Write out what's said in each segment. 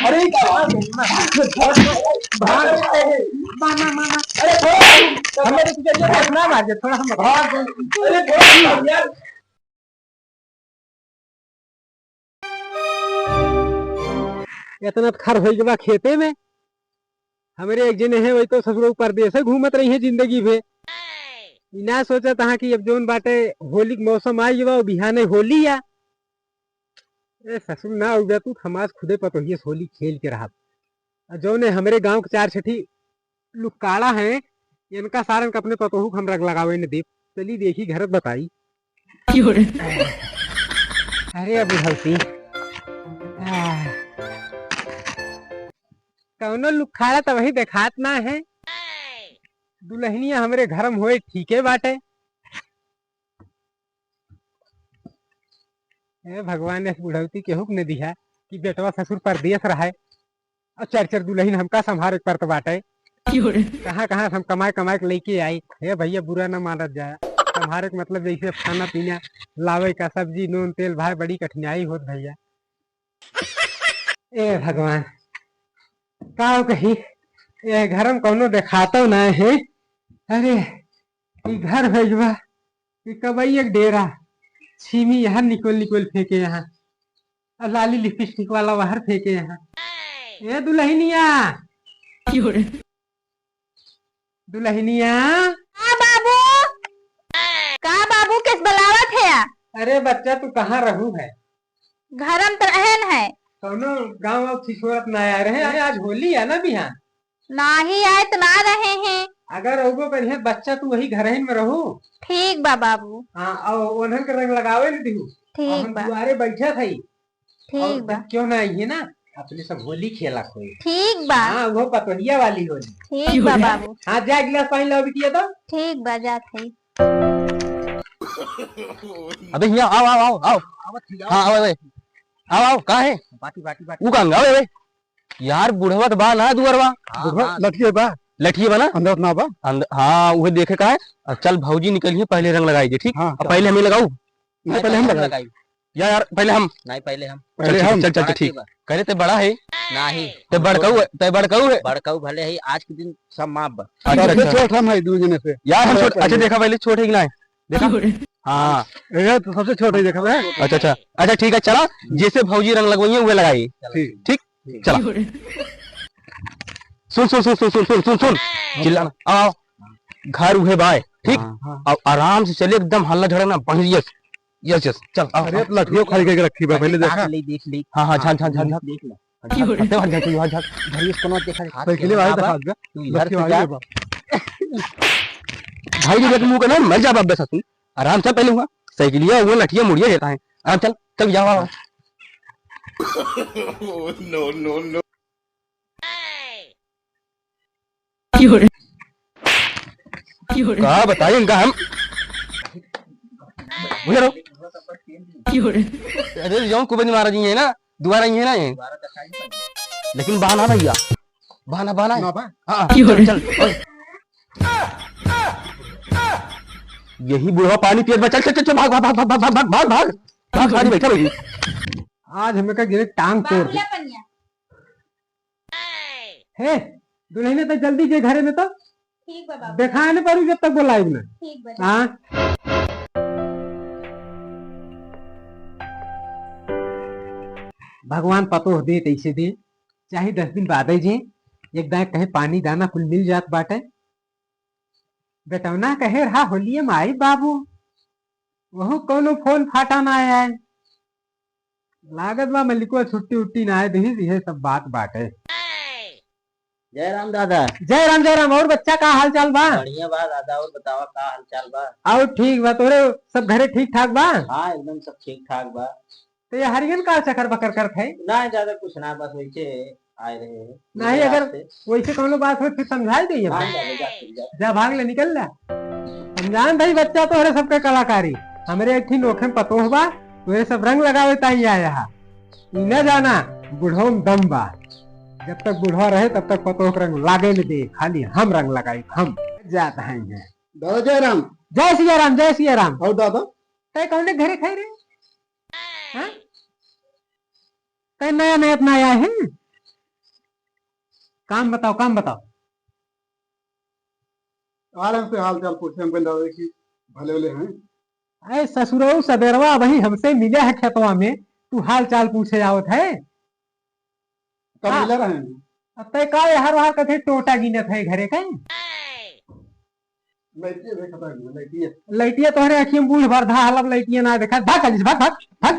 अरे थोड़ा इतना खर हो गया खेते में। हमारे एक जने है वही तो ससुर परदेश है घूमत रही है जिंदगी भे। ना सोचा था कि अब जोन बाटे होली के मौसम आई जब बिहाने होली या ससुर ना उगा तू हमास खुदे पतो ही होली खेल के रहा। जो ने हमारे गांव के 4 छठी लुकाड़ा है इनका सारन अपने पतोहू हम रंग लगावे ने दीप चली देखी घर बताई। अरे अबू हल्सी कौनो लुखाड़ा तो वही देखात ना है। दुल्हनिया हमारे घर में होए ठीक है बाटे। भगवान ने बुढ़ौती के हुक्म ने दिया कि बेटवा ससुर परदेश रहा है और 4 दुल्हन हमका संभारे परत बाटे। कहाँ कहाँ हम कमाए कमाए के लेके आई है भैया बुरा ना मानत जाए। संभारे के मतलब जैसे खाना पीना लावे का सब्जी नून तेल भाई बड़ी कठिनाई होत भैया। ए भगवान का कही ये घर में कौनो देखाता ना है। अरे घर भेजवा कबई एक डेरा छीमी यहाँ निकोल निकोल फेंके यहाँ और लाली लिपस्टिक वाला बाहर फेंके यहाँ। ए दुल्हनिया दुल्हनिया बाबू कहा बाबू किस बलावत है? अरे बच्चा तू कहाँ रहू है? घरम तो रहन है। कौनो गाँव और छिछोरत ना आए रहे। अरे आज होली है ना बिहान ना ही आए तो ना रहे हैं। अगर रहोगो बढ़िया बच्चा तू वही घर में रहू। ठीक बा बाबू। हाँ और ओन्हन के रंग लगावे न दिहू। ठीक बा दुआरे बैठे थई। ठीक बा क्यों ना आई है ना अपने सब होली खेला कोई। ठीक बा हाँ वो पतोहिया वाली होली। ठीक बा बाबू। हाँ जा गिलास पानी लाओ बिटिया तो। ठीक बा जात है। अबे यहाँ आओ आओ आओ आओ हाँ आओ आओ आओ कहाँ है? बाटी बाटी बाटी वो कहाँ गए यार बुढ़वा तो बा ना दुअरवा लठिए बा लठिए बना अंदर ना बा हाँ वो देखे का है। चल भौजी निकलिए पहले रंग लगाई ठीक। हाँ, पहले हमें लगाऊ पहले हम लगाई यार पहले हम नहीं पहले हम चल चल चल ठीक करे ते बड़ा है नहीं ते बड़काऊ है बड़काऊ भले है आज के दिन सब माप बा। अच्छा छोट हम है दूसरे से यार हम छोटे अच्छा देखा पहले छोटे कि ना देखा हाँ ये तो सबसे छोटा ही देखा है। अच्छा अच्छा अच्छा ठीक है चला जैसे भौजी रंग लगवाइए वो लगाइए ठीक चला सुन सुन सुन सुन सुन सुन सुन सुन चिल्लाना आओ घर उहे बाय ठीक अब आराम से चलिए एकदम हल्ला झड़ना बढ़िया यस यस चल अरे लठियों खड़ी करके रखी बा पहले देखा देख ली हाँ हाँ झान झान झान झान देख ले भाई इसको मत देखा साइकिल वाले दिखा दे घर पे जा जी मुंह करना मर जा बाबा तुम आराम से पहले हुआ साइकिलिया वो लठिया मुड़िया देता है आराम चल चल जाओ नो नो नो कहा बताइए इनका हम अरे जो कुबेर महाराज जी है ना दोबारा ही है ना ये लेकिन बहाना भैया बहाना बहाना हाँ चल चल यही बुढ़वा पानी पिए चल चल चल भाग भाग भाग भाग भाग भाग भाग भाग भाग बैठा भाई आज हमें का गिरे टांग तोड़ दी है दुल्हन तो जल्दी जे घरे में तो ठीक बा बाबू। देखा नहीं पड़ू जब तक बोलाई ना। ठीक बा हाँ भगवान पतो दे तैसे दे चाहे 10 दिन बाद जे एक दाए कहे पानी दाना कुल मिल जात बाटे। बेटवना कहे रहा होलिये में आई बाबू वह कोनो फोन फाटा ना आया है लागत बा मलिको छुट्टी उट्टी ना आए दही ये सब बात बाटे। जय राम दादा। जय राम और बच्चा का हाल चाल बा? बढ़िया बा दादा और बतावा का हाल चाल बा? आओ ठीक बा तोरे सब घरे ठीक ठाक बा? हाँ एकदम सब ठीक ठाक बा। तो ये हरियन का चक्कर बकर कर थे ना ज्यादा कुछ ना बस वैसे आए रहे नहीं अगर वैसे कोनो बात हो फिर समझाई दे जा भाग ले निकल जा समझान भाई बच्चा तो हरे सबके कलाकारी हमारे एक नोखे में पतो बा तो सब रंग लगावे ताई आया न जाना बुढ़ो में दम बा जब तक बुढ़वा रहे तब तक पतो रंग लागे न दे खाली हम रंग लगाई हम जाता है। दादा जय राम। जय सिया राम जय सिया राम। और दादा तय कौन घरे खाई रे हाँ? कहीं नया नया अपना आया है। काम बताओ, काम बताओ। आराम से हाल चाल पूछे हमको लगे कि भले भले हैं। अरे ससुरऊ सवेरवा वही हमसे मिला है खेतवा में, तू हाल चाल पूछे आवत है। कब हाँ। मिला रहे हैं? अब तय का हर बार कथे टोटा गिनत है घरे का। लड़की देखा था लड़की लैटिया तोहरे अखी में बूढ़ भर धा हलब लैटिया ना देखा, भाग काजी से, भाग भाग भाग।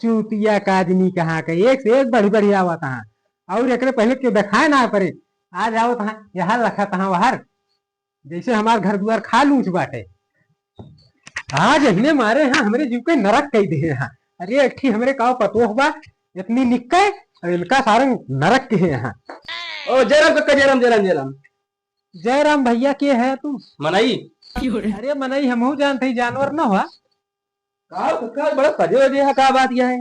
चूतिया का आदमी कहाँ के, एक से एक बड़ी बड़ी आवत है। और एकरे पहले क्यों दिखाए ना परे, आज आओ तहाँ यहाँ रखा तहाँ वहार, जैसे हमार घर द्वार खा लूच बाटे। आज इन्हें मारे हैं हमरे जीव के नरक कही दे हैं। अरे अठी हमरे काव पतोह बा इतनी निक्के, और इनका सारंग नरक के है यहाँ। ओ जयराम कक्का, जयराम जयराम जयराम। जयराम भैया के है तू? मनाई। अरे मनई हमहू जानते ही, जानवर न हुआ। कक्का बड़ा सजे वजे है, का बात यह है?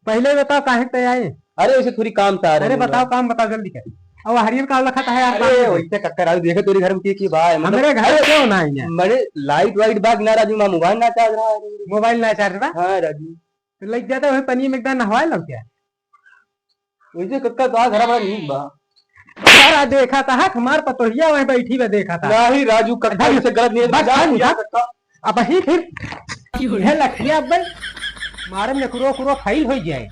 पहले बताओ काहे तय आए? अरे वैसे थोड़ी काम था। अरे बताओ, काम बताओ जल्दी कर। और हरियर का लखा है यार। अरे वैसे कक्का राजू देखे तेरे घर में की भाई, हमारे घर क्यों ना है? मेरे लाइट वाइट बाग ना राजू, मैं मोबाइल ना चार्ज रहा है। मोबाइल ना चार्ज रहा? हाँ राजू। तो लग जाता है पनी में एकदम नहवाए लग गया। वैसे कक्का तो घर बड़ा नींद बा। सारा देखा था हमार पतोहिया वहीं बैठी में देखा था। नहीं राजू, कक्का से गलत नहीं है। अब ही फिर यह लखिया अब मारे में कुरो कुरो फाइल हो जाए।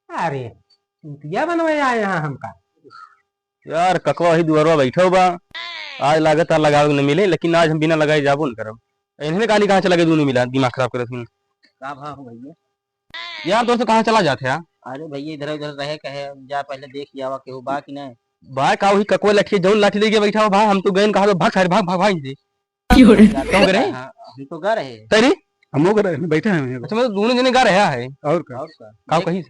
अरे चूतिया बनवाए आए यहाँ हमका। यार ककवा ही दुआरवा बैठो बा, आज लागत आ लगावे न मिले, लेकिन आज हम बिना लगाए जाबो न करब। इन्हें गाली कहाँ चला के दूनी मिला, दिमाग खराब करत हूँ। का भाव भैया? यार दोस्त कहाँ चला जाते यार? अरे भैया इधर उधर रहे कहे, जा पहले देख आवा केहू बा कि नहीं। भाई का वही ककवा लठी जौन लाठी लेके बैठा हो भाई, हम तो गए कहा भाग भाग भाग भाग जी। कहाँ गए? हम तो गा रहे। तेरी हम लोग बैठे हैं। अच्छा मतलब दोनों जने गा रहा है। और क्या? का कहीं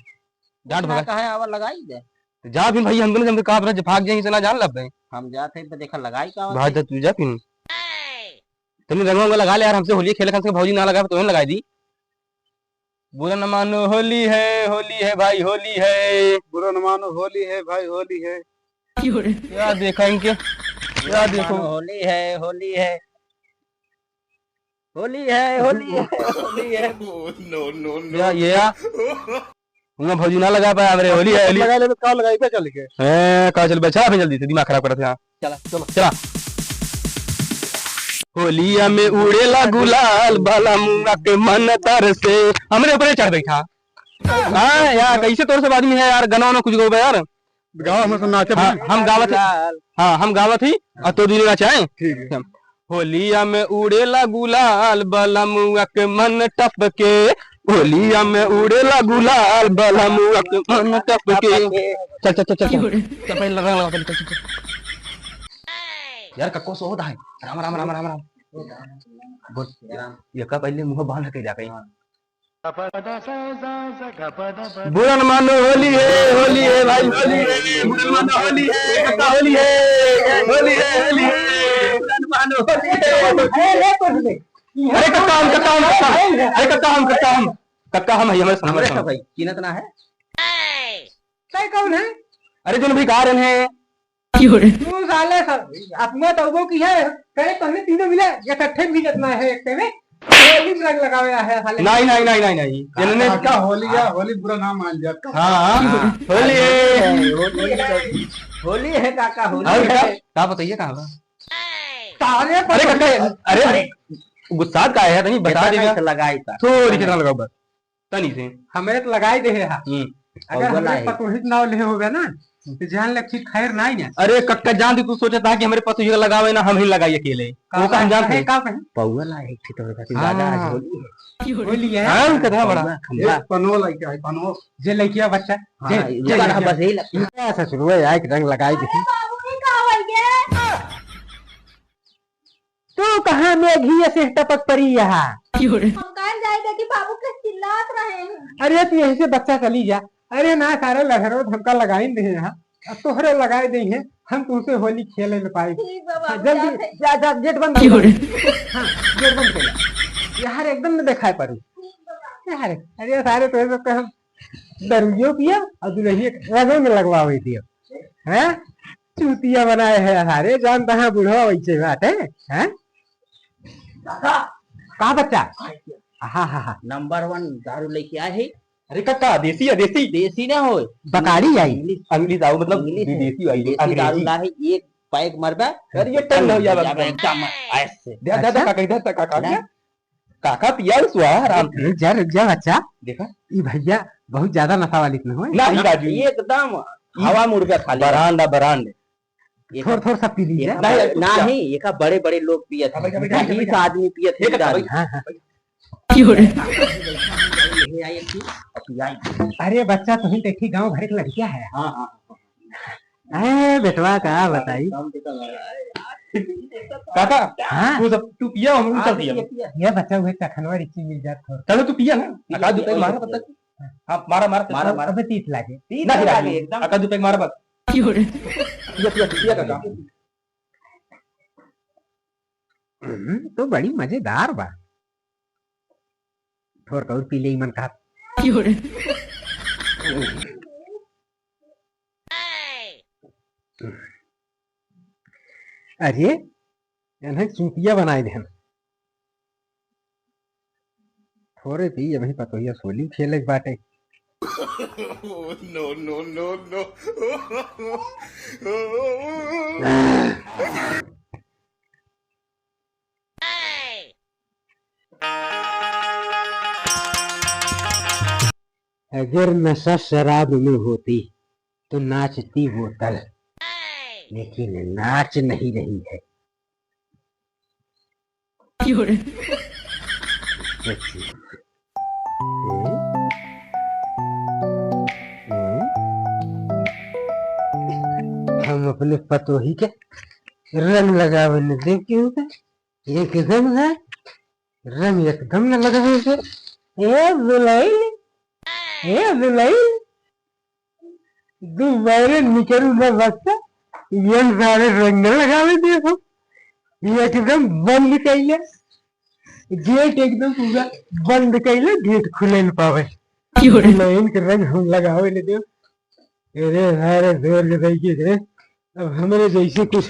डांट भगा कहा आवा लगाई दे। जा फिर भाई, हम दोनों जब कहा भाग जाएंगे ना जान लग हम जाते तो देखा लगाई का भाई तो तू जा फिर तुमने रंगवा लगा ले यार, हमसे होली खेले से भौजी ना लगा तो लगाई दी। बुरा न मानो होली है भाई होली है। बुरा न मानो होली है भाई होली है। यार देखा इनके, यार देखो होली है होली है होली है होली है होली है। नो नो यार ये उन्हें भौजी ना लगा पाया मेरे होली है। लगा ले तो का लगाई पे चल के। कहा चल बचा फिर जल्दी से, दिमाग खराब कर रहा था। चला चलो चला। होलिया में उड़ेला गुलाल बाला मुंगा के मन तर से हमरे ऊपर चढ़ बैठा। हाँ यार कैसे तोर से आदमी है यार, गना कुछ गो यार गाँव में तो नाचे। हम गावत, हाँ हम गावत ही और तो दूरी नाचाए। ठीक है। होलिया में उड़ेला गुलाल बाला मुंगा के मन टप के, होलिया में उड़ेला गुलाल बाला मुंगा के मन टप के। चल चल चल चल चल पहले लगा चल चल चल। यार कक्को सो होता है। राम राम राम राम राम बोल ये का पहले मुंह बांध के जा कहीं। बुरा न मानो होली है भाई होली है। बुरा न मानो होली है कक्का होली है होली है होली है। बुरा न मानो होली है। अरे कक्का हम कक्का हम कक्का अरे कक्का हम कक्का हम कक्का हम है हमारे सामने भाई कीनत ना है। तय कौन है? अरे जो भी गा रहे हैं तू साले अपना तौबो की है करे पहले तीनों मिले इकट्ठे भी जितना है एक में होली रंग लगाया है साले। नहीं नहीं नहीं नहीं नहीं जिन्होंने क्या होली है? होली बुरा नाम मान जा। हाँ होली है होली है काका होली और है। क्या बताइए कहाँ बा? सारे अरे कक्का अरे गुस्सा का है नहीं बता देगा लगाई था थोड़ी कितना लगाओ बस तनी से हमें तो लगाई दे है। अगर और बोला हमें है। पतोहित नाव ले होगा ना तो जान लक्षित खैर ना ही। अरे कक्का जान तू सोचा था कि हमारे पास ये लगावे ना हम ही लगाई अकेले वो का हम जानते हैं। का कहीं पौवा लाए थी तो दादा आज होली है। होली है। हाँ कथा बड़ा ये पनवो लग है पनवो। जे लड़किया बच्चा जे हाँ, ये वाला बस यही लगता है। शुरू है यार रंग लगाई दी। तू कहाँ में घी से टपक पड़ी यहाँ? हम कहाँ जाएगा कि बाबू के चिल्लात रहे हैं। अरे तू यहीं से बच्चा चली जा। अरे ना सारे लहरों हमका लगाई दे यहाँ, अब तोहरे लगाए दे हैं, हम तुमसे होली खेले न पाए। ठीक बा बाबू जल्दी जाते हैं। जा जा गेट बंद कर। हाँ गेट बंद कर यार, एकदम न दिखाई पड़ी यार। अरे सारे तो सब हम दरुइयो पिया और दुल्हिया रंगों में लगवा हुई थी हैं। चूतिया बनाए है सारे, जानता है बूढ़ा वैसे बात है हैं। का बच्चा हाँ हाँ हाँ नंबर 1 दारू लेके आए है। अरे काका देसी है देसी देसी ना हो, बकारी आई अंग्रेजी दारू मतलब इंग्लिश है। देसी वाली देसी दारू अंग्रेजी। ला है, एक पैक मरबा अरे ये टन हो जाएगा एकदम ऐसे। दे दे काका इधर तक काका ना? क्या काका पिया सुआ आराम से रुक जा बच्चा, देखा ये भैया बहुत ज्यादा नशा वाली न हो। नहीं राजू एकदम हवा मुर्गा खा लिया। बरांडा बरांड थोड़ा थोड़ा सा पी लीजिए। ना ही ये का बड़े बड़े लोग पिए थे, 20 आदमी पिए थे दारू। हाँ हाँ ये आई थी, अब आई। अरे बच्चा तुम्हें देखी गांव भर के लड़कियां है। हाँ हाँ अरे बेटवा का बताई। काका हाँ तू पिया हम चल पिया ये बच्चा हुए तखनवा रिची मिल जात हो। चलो तू पिया ना काका दो पैक मारा पता हां मारा मारा मारा मारा अबे 30 लागे। नहीं राजू एकदम काका दो पैक मारा बस पिया पिया पिया काका तो बड़ी मजेदार बा। थोड़ा और पी ले मन का। अरे इन्हें चुटिया बनाए देन थोड़े पी अभी पतो ही सोली खेले के बाटे। No, no, no, no. अगर नशा शराब में होती तो नाचती बोतल, लेकिन नाच नहीं रही है। हम अपने पतोही के रंग लगावे देख क्यों एकदम है रंग एकदम न लगावे से ए दुलाई दोबारा निकलू न वक्त ये सारे रंग लगावे देखो ये एकदम बंद कैले गेट एकदम पूरा बंद कैले गेट खुले न पावे लाइन के रंग हम लगावे ले दो। अरे सारे जोर के देखिए रे अब हमारे जैसे कुछ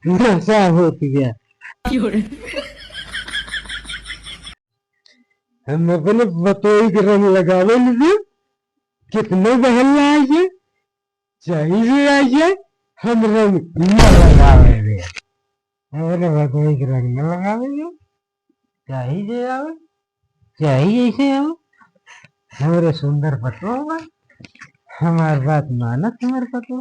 नशा होती गया। हम अपने बतोई के रंग लगावे ले दो कितने बहल आइए चाहिए आइए हम रंग न लगावे रे हमारे बतोई के रंग न लगावे रे चाहिए आवे चाहिए ऐसे आओ हमारे सुंदर पतो होगा हमारी बात मानत हमारे पतो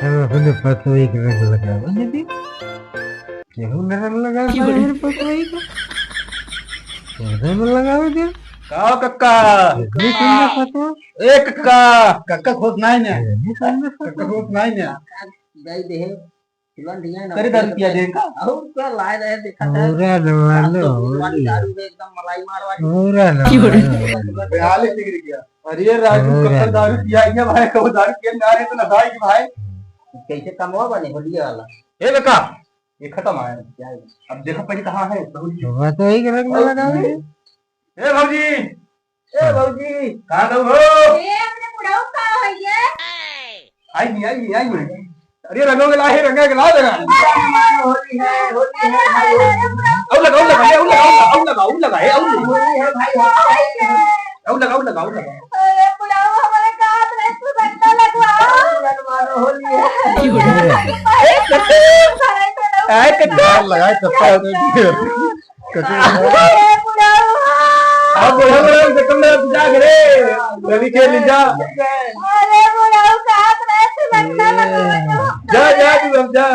हम अपने पतो एक रंग लगावे यदि केहू न रंग लगावे हमारे पतो एक रंग लगावे दे का काका इतनी सुंदर पतो ए काका काका खुश नहीं ने इतनी सुंदर काका पतो खुश नहीं ने गई दे तुलन दिया ना तेरे दारू पिया देगा और क्या लाए रहे देखा था पूरा नवालो दारू में एकदम मलाई मारवाड़ी। पूरा नवालो बेहाल ही बिगड़ गया। अरे राजू कब दारू पिया है भाई कब दारू पिया ना रहे तो ना भाई कि भाई कैसे कमवा बने होलिया वाला। ए काका ये खत्म है अब देखो पहले कहां है पतो एक रंग लगावे ए भौजी कहां गए हो ये अपने बुढ़ाऊ का है ये आई अरे रंगों के लाए रंगा के ला लगा होली है भाई अब लगाओ लगा होली है भाई लगा अरे बुढ़ाऊ हमारे काट रहे तू रंगा लगवाओ होली है आए कट्टा लगाए चप्पल अरे बुढ़ाऊ अब बड़ा से कम जा करे रवि खेल जा अरे बुढ़ाऊ काट रहे तू रंगा लगवाओ जा तू अब जा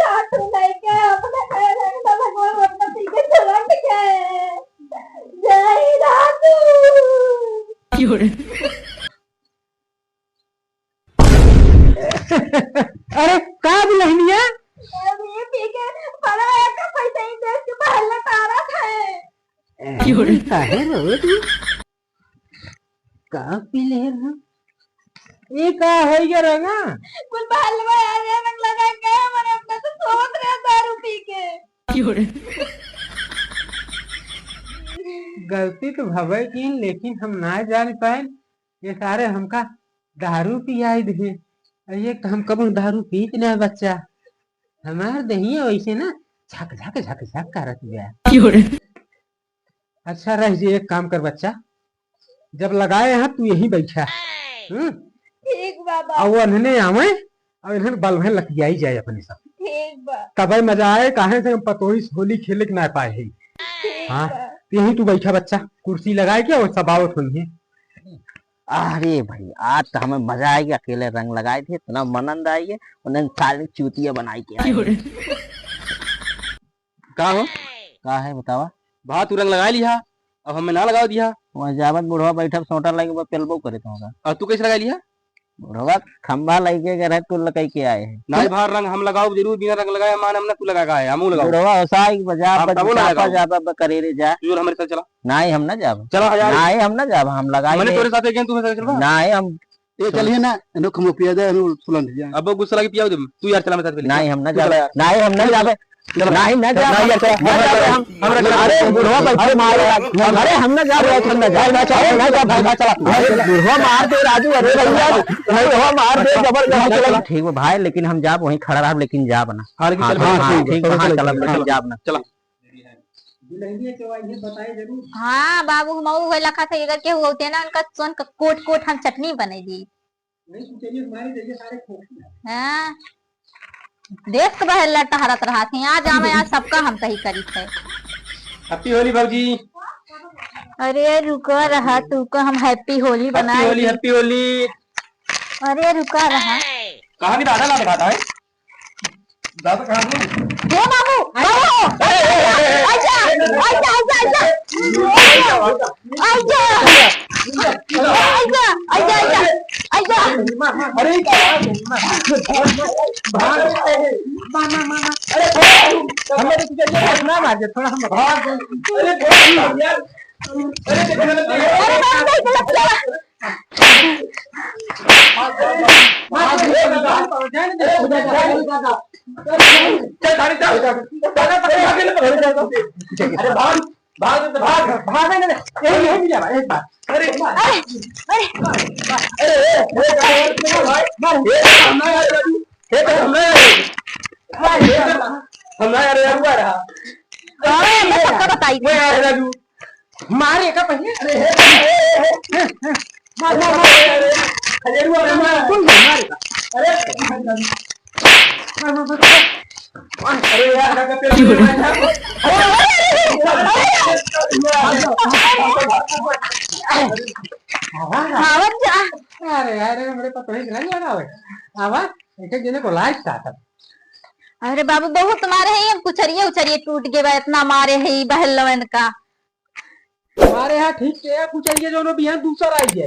सासू लेके अपने रंग भगवान अपना पीछे चलट गए जय रातू अरे का बुलहनिया ये पी के बड़ा एक पैसा ही देश के पहले तारा थे काहे रो तू का पी ले रहा ये का है ये रंगा कुल बाल में आने रंग लगा के मैंने अपने तो सोच रहे दारू पी के गलती तो भवे की लेकिन हम ना जान पाए ये सारे हमका दारू पियाई दे ये तो हम कब दारू पीत ना बच्चा हमार दहिया वैसे ना झक झक झक झक करत गया। अच्छा रह जी, एक काम कर बच्चा, जब लगाए हैं तू यही बैठा ठीक बाबा और वो अनहने आवे और इन्हन बल में लतियाई जाए अपने सब, ठीक बा तब मजा आए। काहे से हम पतोही से होली खेले के ना पाए है। ठीक हाँ बा। तो यही तू बैठा बच्चा, कुर्सी लगाए के और सब आवत होंगे। अरे भाई आज तो हमें मजा आई, अकेले रंग लगाए थे, इतना मनंद आई है, उन्होंने सारी चूतिया बनाई के आए। का हो का है बतावा? भा तू रंग लगा लिया, अब हमें ना लगा दिया। वहाँ जावत बुढ़वा बैठा सोटा लगे पेलबो करे तो और तू कैसे लगा लिया? बुढ़वा खंबा लगे गए तू लगे के आए हैं। नहीं बाहर रंग हम लगाओ जरूर, बिना रंग लगाए मान हमने तू लगा है, हम लगाओ। बुढ़वा ऐसा ही बजा आप तब ना लगाओ। जाबा करे रे जा। तू हमारे साथ चला, नहीं हम ना जाब, चला हजार नहीं हम ना जाब, हम लगाए मैंने तेरे साथ गए, तू मेरे साथ चल। नहीं हम ये चलिए ना, इनको खमो पिया दे, इनको सुलन दिया। अब गुस्सा लगे पिया दे, तू यार चला मेरे साथ पहले। नहीं हम ना तू जाब, चला यार। नहीं हम ना जाब, नहीं ना जाब, नहीं यार चला। अरे बुढ़वा बैठे मार, अरे हम ना जाब, हम ना जाब, ना चला ना जाब, भाई चला बुढ़वा मार दे राजू, अरे भैया बुढ़वा मार दे जबरदस्त। ठीक है भाई, लेकिन हम जाब वहीं खड़ा रह, लेकिन जाब ना। हाँ लेकिन चल हाँ ठीक है, हाँ चला लेकिन जाब ना। चला हाँ बाबू हम वो लखा था अगर के होते ना उनका सोन का कोट कोट हम चटनी बने दी। हाँ देख के बहल टहरत रहा थे, आज आवे आज सबका हम कही करी थे। हैप्पी होली भाजी। अरे रुको रहा तू को हम हैप्पी होली हैप्पी बनाए। होली, हैप्पी होली। अरे रुका रहा कहाँ की दादा ला दिखाता है? दादा कहाँ है? हे बाबू बाबू आजा आजा आजा आजा आजा आजा आजा आजा अरे हमें तुझे ना मार दे थोड़ा, हम भाग अरे यार, अरे देखो बताई मारे का पहले। अरे अरे मेरे पास तो नहीं लगा आवा एक जने को लाइट था। अरे बाबू बहुत मारे है, हम कुचरिए उचरिए टूट गए इतना मारे है बहलवन का। हमारे यहाँ ठीक है कुछ जो बिहान दूसरा आई जाए।